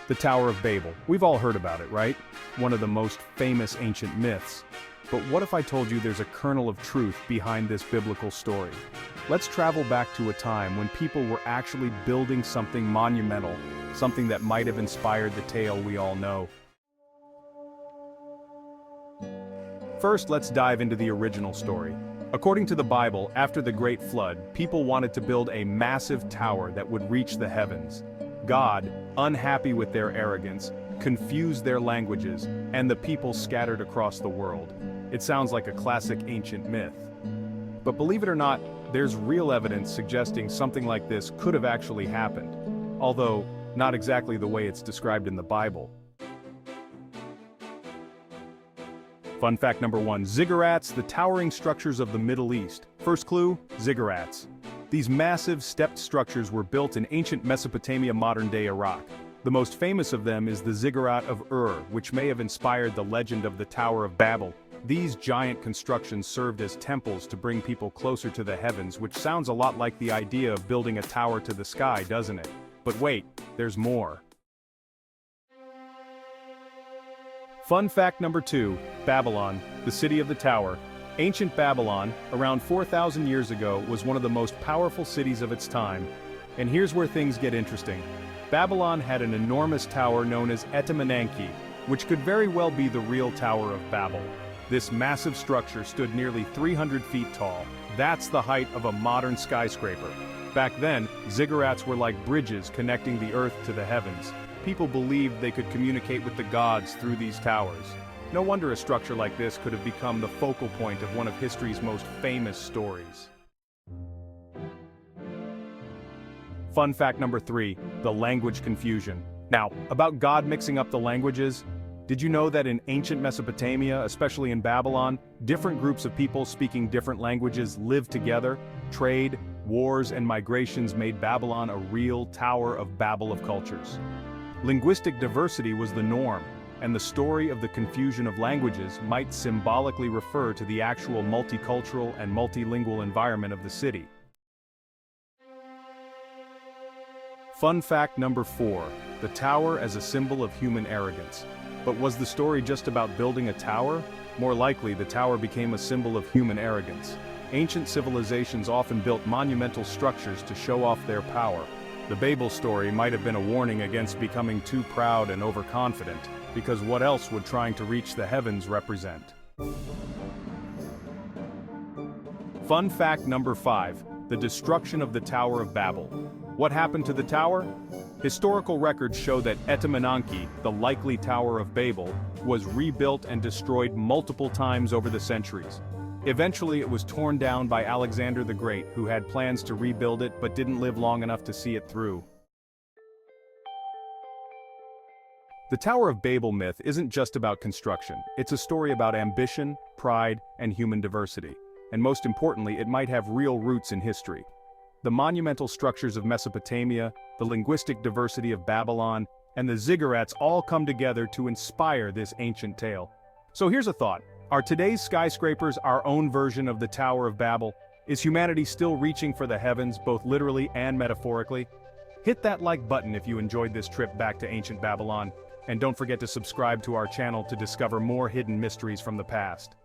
The Tower of Babel. We've all heard about it, right? One of the most famous ancient myths. But what if I told you there's a kernel of truth behind this biblical story? Let's travel back to a time when people were actually building something monumental, something that might have inspired the tale we all know. First, let's dive into the original story. According to the Bible, after the Great Flood, people wanted to build a massive tower that would reach the heavens. God, unhappy with their arrogance, confused their languages, and the people scattered across the world. It sounds like a classic ancient myth. But believe it or not, there's real evidence suggesting something like this could have actually happened, although not exactly the way it's described in the Bible. Fun fact number 1, Ziggurats, the towering structures of the Middle East. First clue, Ziggurats. These massive stepped structures were built in ancient Mesopotamia, modern-day Iraq. The most famous of them is the Ziggurat of Ur, which may have inspired the legend of the Tower of Babel. These giant constructions served as temples to bring people closer to the heavens, which sounds a lot like the idea of building a tower to the sky, doesn't it? But wait, there's more. Fun fact number 2, Babylon, the city of the tower. Ancient Babylon, around 4,000 years ago, was one of the most powerful cities of its time. And here's where things get interesting. Babylon had an enormous tower known as Etemenanki, which could very well be the real Tower of Babel. This massive structure stood nearly 300 feet tall. That's the height of a modern skyscraper. Back then, ziggurats were like bridges connecting the earth to the heavens. People believed they could communicate with the gods through these towers. No wonder a structure like this could have become the focal point of one of history's most famous stories. Fun fact number 3, the language confusion. Now, about God mixing up the languages, did you know that in ancient Mesopotamia, especially in Babylon, different groups of people speaking different languages lived together? Trade, wars, and migrations made Babylon a real Tower of Babel of cultures. Linguistic diversity was the norm, and the story of the confusion of languages might symbolically refer to the actual multicultural and multilingual environment of the city. Fun fact number 4, the tower as a symbol of human arrogance. But was the story just about building a tower? More likely, the tower became a symbol of human arrogance. Ancient civilizations often built monumental structures to show off their power. The Babel story might have been a warning against becoming too proud and overconfident, because what else would trying to reach the heavens represent? Fun fact number 5, the destruction of the Tower of Babel. What happened to the tower? Historical records show that Etemenanki, the likely Tower of Babel, was rebuilt and destroyed multiple times over the centuries. Eventually it was torn down by Alexander the Great, who had plans to rebuild it but didn't live long enough to see it through. The Tower of Babel myth isn't just about construction, it's a story about ambition, pride, and human diversity. And most importantly, it might have real roots in history. The monumental structures of Mesopotamia, the linguistic diversity of Babylon, and the ziggurats all come together to inspire this ancient tale. So here's a thought. Are today's skyscrapers our own version of the Tower of Babel? Is humanity still reaching for the heavens, both literally and metaphorically? Hit that like button if you enjoyed this trip back to ancient Babylon, and don't forget to subscribe to our channel to discover more hidden mysteries from the past.